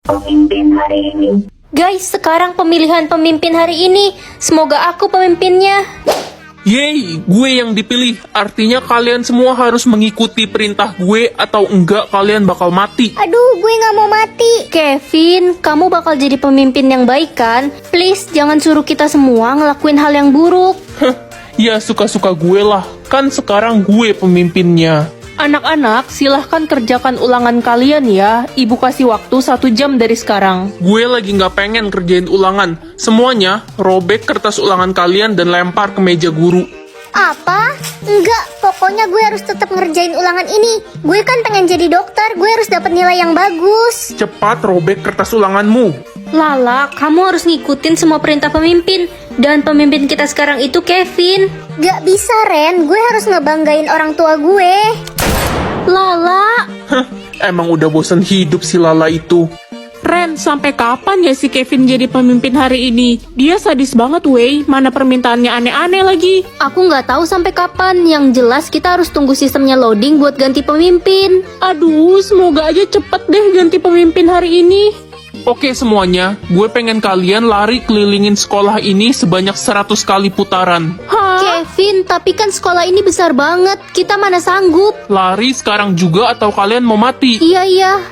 pemimpin hari ini. Guys, sekarang pemilihan pemimpin hari ini. Semoga aku pemimpinnya. Yeay, gue yang dipilih. Artinya kalian semua harus mengikuti perintah gue atau enggak kalian bakal mati. Aduh, gue gak mau mati. Kevin, kamu bakal jadi pemimpin yang baik kan? Please, jangan suruh kita semua ngelakuin hal yang buruk. Ya suka-suka gue lah. Kan sekarang gue pemimpinnya. Anak-anak, silahkan kerjakan ulangan kalian ya. Ibu kasih waktu 1 jam dari sekarang. Gue lagi nggak pengen kerjain ulangan. Semuanya, robek kertas ulangan kalian dan lempar ke meja guru. Apa? Enggak, pokoknya gue harus tetap ngerjain ulangan ini. Gue kan pengen jadi dokter, gue harus dapat nilai yang bagus. Cepat robek kertas ulanganmu. Lala, kamu harus ngikutin semua perintah pemimpin. Dan pemimpin kita sekarang itu Kevin. Gak bisa, Ren. Gue harus ngebanggain orang tua gue. Lala. Emang udah bosan hidup si Lala itu. Ren, sampai kapan ya si Kevin jadi pemimpin hari ini? Dia sadis banget, wey. Mana permintaannya aneh-aneh lagi. Aku nggak tahu sampai kapan. Yang jelas kita harus tunggu sistemnya loading buat ganti pemimpin. Aduh, semoga aja cepet deh ganti pemimpin hari ini. Oke semuanya, gue pengen kalian lari kelilingin sekolah ini sebanyak 100 kali putaran. Kevin, tapi kan sekolah ini besar banget. Kita mana sanggup? Lari sekarang juga atau kalian mau mati? Iya.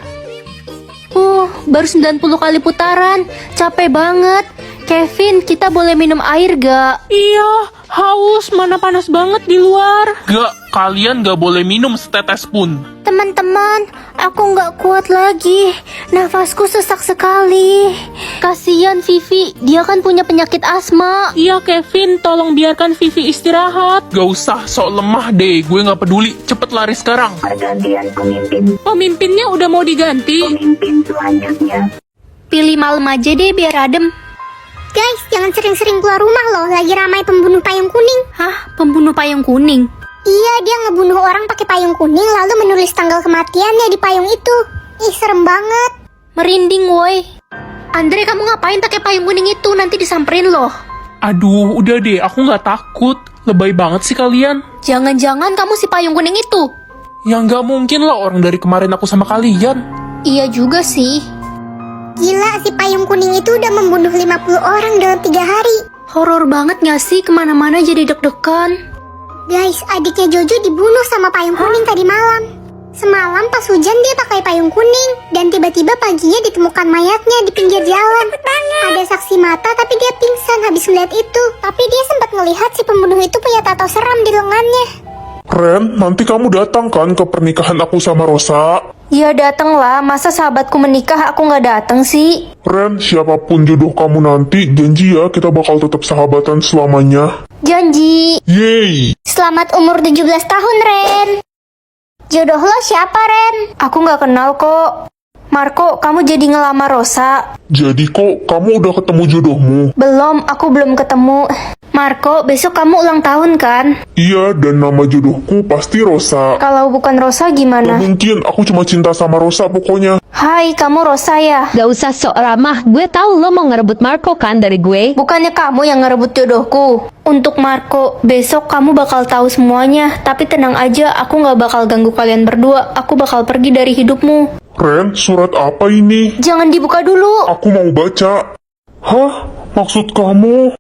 Baru 90 kali putaran. Capek banget. Kevin, kita boleh minum air gak? Iya, haus. Mana panas banget di luar. Gak, kalian gak boleh minum setetes pun. Teman-teman, aku nggak kuat lagi. Nafasku sesak sekali. Kasian Vivi, dia kan punya penyakit asma. Iya, Kevin, tolong biarkan Vivi istirahat. Gak usah, sok lemah deh. Gue gak peduli. Cepet lari sekarang. Pergantian pemimpin. Pemimpinnya udah mau diganti. Pemimpin selanjutnya. Pilih malam aja deh biar adem. Guys, jangan sering-sering keluar rumah loh, lagi ramai pembunuh payung kuning. Hah? Pembunuh payung kuning? Iya, dia ngebunuh orang pakai payung kuning lalu menulis tanggal kematiannya di payung itu. Ih, serem banget. Merinding woi. Andre, kamu ngapain pakai payung kuning itu? Nanti disamperin loh. Aduh, udah deh. Aku gak takut. Lebay banget sih kalian. Jangan-jangan kamu si payung kuning itu? Ya gak mungkin lah orang dari kemarin aku sama kalian. Iya juga sih. Gila, si payung kuning itu udah membunuh 50 orang dalam 3 hari. Horor banget gak sih? Kemana-mana jadi deg-degan. Guys, adiknya Jojo dibunuh sama payung kuning tadi malam. Semalam pas hujan dia pakai payung kuning. Dan tiba-tiba paginya ditemukan mayatnya di pinggir jalan. Ada saksi mata tapi dia pingsan habis melihat itu. Tapi dia sempat ngelihat si pembunuh itu punya tato seram di lengannya. Ren, nanti kamu datang kan ke pernikahan aku sama Rosa? Ya dateng lah, masa sahabatku menikah aku gak dateng sih? Ren, siapapun jodoh kamu nanti, janji ya kita bakal tetap sahabatan selamanya. Janji. Yeay! Selamat umur 17 tahun, Ren. Jodoh lo siapa, Ren? Aku gak kenal kok. Marco, kamu jadi ngelamar Rosa? Jadi kok kamu udah ketemu jodohmu? Belum, aku belum ketemu. Marco, besok kamu ulang tahun kan? Iya, dan nama jodohku pasti Rosa. Kalau bukan Rosa Gak gimana? mungkin, aku cuma cinta sama Rosa pokoknya. Hai, kamu Rosa ya? Gak usah sok ramah, gue tahu lo mau ngerebut Marco kan dari gue. Bukannya kamu yang ngerebut jodohku? Untuk Marco, besok kamu bakal tahu semuanya. Tapi tenang aja, aku gak bakal ganggu kalian berdua. Aku bakal pergi dari hidupmu. Ren, surat apa ini? Jangan dibuka dulu. Aku mau baca. Hah? Maksud kamu?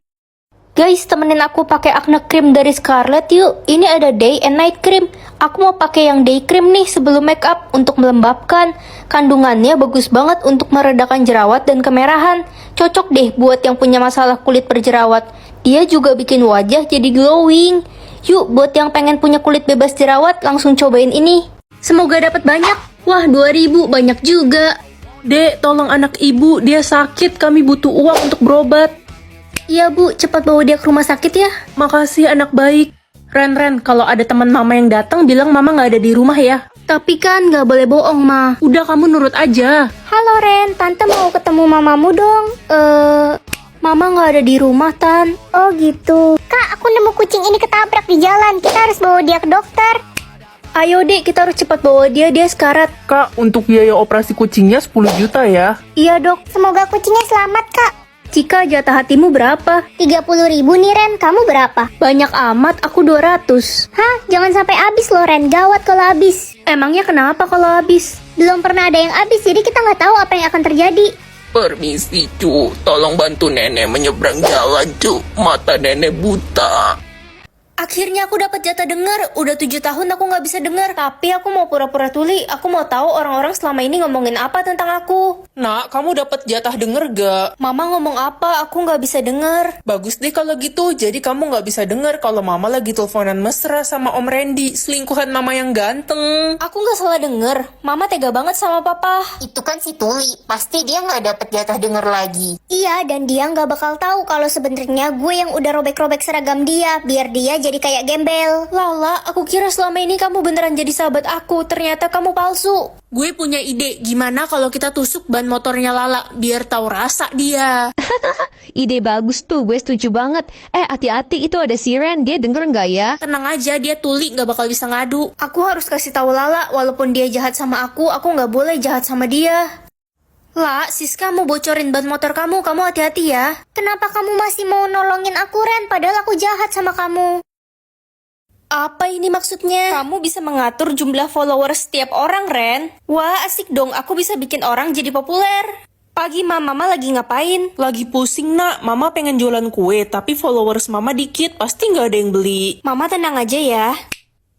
Guys, temenin aku pakai acne cream dari Scarlett yuk. Ini ada day and night cream. Aku mau pakai yang day cream nih sebelum make up untuk melembabkan. Kandungannya bagus banget untuk meredakan jerawat dan kemerahan. Cocok deh buat yang punya masalah kulit berjerawat. Dia juga bikin wajah jadi glowing. Yuk, buat yang pengen punya kulit bebas jerawat, langsung cobain ini. Semoga dapat banyak. Wah, 2000 banyak juga. Dek, tolong anak ibu, dia sakit, kami butuh uang untuk berobat. Iya bu, cepat bawa dia ke rumah sakit ya. Makasih anak baik. Ren, kalau ada teman mama yang datang, bilang mama gak ada di rumah ya. Tapi kan gak boleh bohong ma. Udah kamu nurut aja. Halo, Ren. Tante mau ketemu mamamu dong. Mama gak ada di rumah Tan. Oh gitu. Kak, aku nemu kucing ini ketabrak di jalan. Kita harus bawa dia ke dokter. Ayo dek, kita harus cepat bawa dia sekarat. Kak, untuk biaya operasi kucingnya 10 juta ya. Iya dok. Semoga kucingnya selamat, Kak. Cika, jatah hatimu berapa? 30.000 nih, Ren. Kamu berapa? Banyak amat, aku 200. Hah? Jangan sampai habis loh, Ren. Gawat kalau habis. Emangnya kenapa kalau habis? Belum pernah ada yang habis, jadi kita nggak tahu apa yang akan terjadi. Permisi, cu. Tolong bantu nenek menyeberang jalan, cu. Mata nenek buta. Akhirnya aku dapat jatah dengar. Udah 7 tahun aku nggak bisa dengar. Tapi aku mau pura-pura tuli. Aku mau tahu orang-orang selama ini ngomongin apa tentang aku. Nak, kamu dapat jatah denger gak? Mama ngomong apa? Aku nggak bisa dengar. Bagus deh kalau gitu. Jadi kamu nggak bisa denger kalau mama lagi teleponan mesra sama Om Randy, selingkuhan mama yang ganteng. Aku nggak salah denger. Mama tega banget sama papa. Itu kan si Tuli, pasti dia nggak dapet jatah denger lagi. Iya, dan dia nggak bakal tahu kalau sebenarnya gue yang udah robek-robek seragam dia, biar dia jadi kayak gembel. Lala, aku kira selama ini kamu beneran jadi sahabat aku. Ternyata kamu palsu. Gue punya ide, gimana kalau kita tusuk ban motornya Lala, biar tahu rasa dia. Ide bagus tuh, gue setuju banget. Hati-hati, itu ada si Ren, dia denger nggak ya? Tenang aja, dia tuli, nggak bakal bisa ngadu. Aku harus kasih tahu Lala, walaupun dia jahat sama aku nggak boleh jahat sama dia. La, Siska mau bocorin ban motor kamu hati-hati ya. Kenapa kamu masih mau nolongin aku, Ren? Padahal aku jahat sama kamu. Apa ini maksudnya? Kamu bisa mengatur jumlah followers setiap orang, Ren. Wah, asik dong, aku bisa bikin orang jadi populer. Pagi mama lagi ngapain? Lagi pusing, nak. Mama pengen jualan kue, tapi followers mama dikit, pasti nggak ada yang beli. Mama tenang aja ya.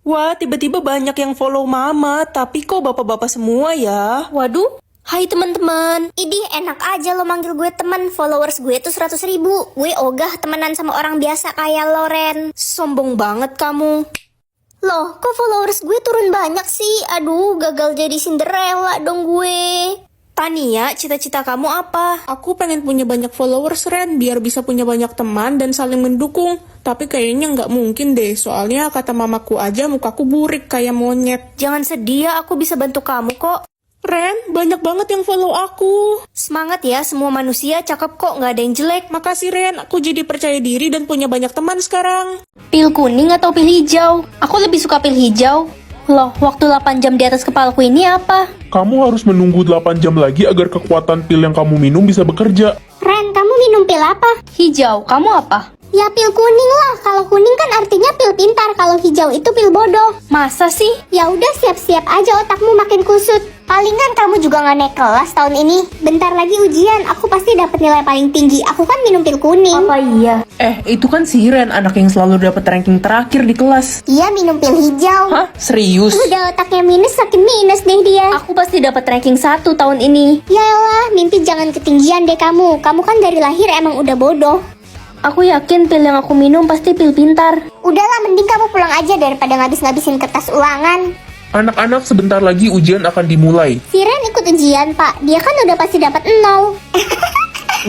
Wah, tiba-tiba banyak yang follow mama, tapi kok bapak-bapak semua ya? Waduh, hai teman-teman. Idih, enak aja lo manggil gue teman. Followers gue tuh 100.000. Gue ogah temenan sama orang biasa kayak lo, Ren. Sombong banget kamu. Loh, kok followers gue turun banyak sih? Aduh, gagal jadi Cinderella dong gue. Tania, cita-cita kamu apa? Aku pengen punya banyak followers, Ren, biar bisa punya banyak teman dan saling mendukung. Tapi kayaknya nggak mungkin deh, soalnya kata mamaku aja mukaku burik kayak monyet. Jangan sedih ya, aku bisa bantu kamu kok. Ren, banyak banget yang follow aku. Semangat ya, semua manusia cakep kok, nggak ada yang jelek. Makasih Ren, aku jadi percaya diri dan punya banyak teman sekarang. Pil kuning atau pil hijau? Aku lebih suka pil hijau. Loh, waktu 8 jam di atas kepalaku ini apa? Kamu harus menunggu 8 jam lagi agar kekuatan pil yang kamu minum bisa bekerja. Ren, kamu minum pil apa? Hijau, kamu apa? Ya pil kuning lah. Kalau kuning kan artinya pil pintar. Kalau hijau itu pil bodoh. Masa sih? Ya udah, siap-siap aja otakmu makin kusut. Palingan kamu juga nggak naik kelas tahun ini. Bentar lagi ujian, aku pasti dapat nilai paling tinggi. Aku kan minum pil kuning. Apa iya? Itu kan si Ren, anak yang selalu dapat ranking terakhir di kelas. Iya, minum pil hijau. Hah? Serius? Udah otaknya minus, makin minus deh dia. Aku pasti dapat ranking 1 tahun ini. Yalah, mimpi jangan ketinggian deh kamu. Kamu kan dari lahir emang udah bodoh. Aku yakin pil yang aku minum pasti pil pintar. Udahlah, mending kamu pulang aja daripada ngabis-ngabisin kertas ulangan. Anak-anak, sebentar lagi ujian akan dimulai. Si Ren ikut ujian, Pak. Dia kan udah pasti dapat 0.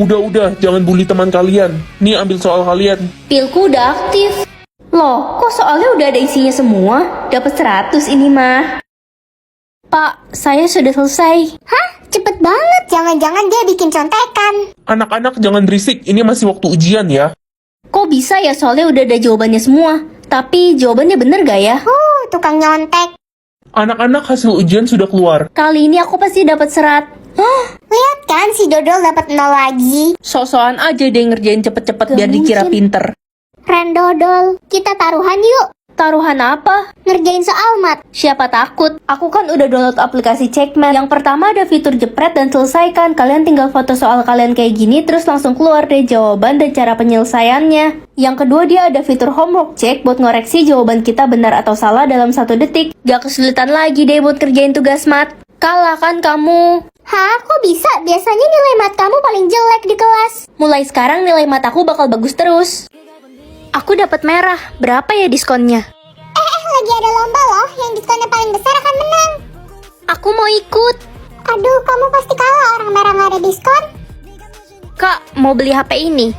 Udah, jangan bully teman kalian. Nih, ambil soal kalian. Pilku udah aktif. Loh, kok soalnya udah ada isinya semua? Dapat 100 ini mah. Pak, saya sudah selesai. Hah? Cepet banget. Jangan-jangan dia bikin contekan. Anak-anak, jangan berisik. Ini masih waktu ujian ya. Kok bisa ya, soalnya udah ada jawabannya semua. Tapi jawabannya bener gak ya? Tukang nyontek. Anak-anak, hasil ujian sudah keluar. Kali ini aku pasti dapat 100. Lihat kan si Dodol dapat 0 lagi. So-soan aja deh ngerjain cepet-cepet biar dikira pinter. Ren Dodol, kita taruhan yuk. Taruhan apa? Ngerjain soal mat. Siapa takut? Aku kan udah download aplikasi Checkmat. Yang pertama ada fitur jepret dan selesaikan. Kalian tinggal foto soal kalian kayak gini, terus langsung keluar deh jawaban dan cara penyelesaiannya. Yang kedua dia ada fitur homework check buat ngoreksi jawaban kita benar atau salah dalam 1 detik. Gak kesulitan lagi deh buat kerjain tugas mat. Kalah kan kamu? Hah, kok bisa? Biasanya nilai mat kamu paling jelek di kelas. Mulai sekarang nilai mat aku bakal bagus terus. Aku dapat merah. Berapa ya diskonnya? Lagi ada lomba loh, yang diskonnya paling besar akan menang. Aku mau ikut. Aduh, kamu pasti kalah, orang merah nggak ada diskon. Kak, mau beli HP ini.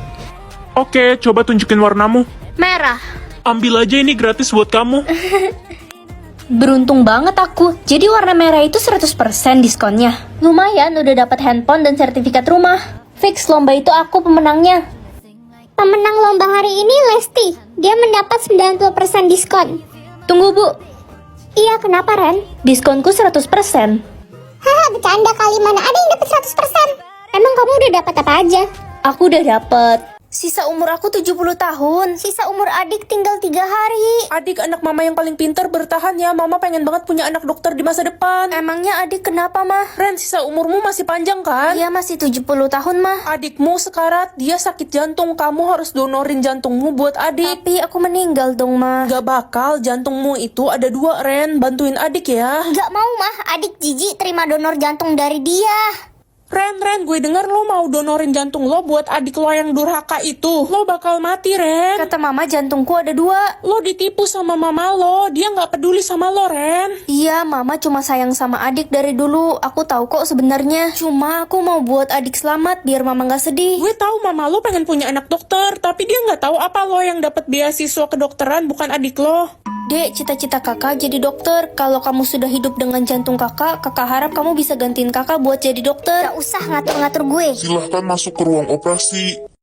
Oke, coba tunjukin warnamu. Merah. Ambil aja, ini gratis buat kamu. Beruntung banget aku. Jadi warna merah itu 100% diskonnya. Lumayan udah dapat handphone dan sertifikat rumah. Fix lomba itu aku pemenangnya. Pemenang lomba hari ini Lesti. Dia mendapat 90% diskon. Tunggu bu. Iya, kenapa Ren? Diskonku 100%. Haha, bercanda kali, mana ada yang dapat 100%. Emang kamu udah dapat apa aja? Aku udah dapet Sisa umur aku 70 tahun. Sisa umur adik tinggal 3 hari. Adik anak mama yang paling pintar, bertahan ya. Mama pengen banget punya anak dokter di masa depan. Emangnya adik kenapa, mah? Ren, sisa umurmu masih panjang kan? Iya, masih 70 tahun, mah. Adikmu sekarat, dia sakit jantung. Kamu harus donorin jantungmu buat adik. Tapi aku meninggal dong, mah. Gak bakal, jantungmu itu ada 2, Ren. Bantuin adik ya. Gak mau mah, adik jijik terima donor jantung dari dia. Ren, gue denger lo mau donorin jantung lo buat adik lo yang durhaka itu. Lo bakal mati, Ren. Kata mama jantungku ada 2. Lo ditipu sama mama lo, dia nggak peduli sama lo, Ren. Iya, mama cuma sayang sama adik dari dulu. Aku tahu kok sebenarnya. Cuma aku mau buat adik selamat biar mama nggak sedih. Gue tahu mama lo pengen punya anak dokter, tapi dia nggak tahu apa lo yang dapat beasiswa kedokteran bukan adik lo. Dek, cita-cita kakak jadi dokter. Kalau kamu sudah hidup dengan jantung kakak harap kamu bisa gantiin kakak buat jadi dokter. Gak usah ngatur-ngatur gue. Silahkan masuk ke ruang operasi.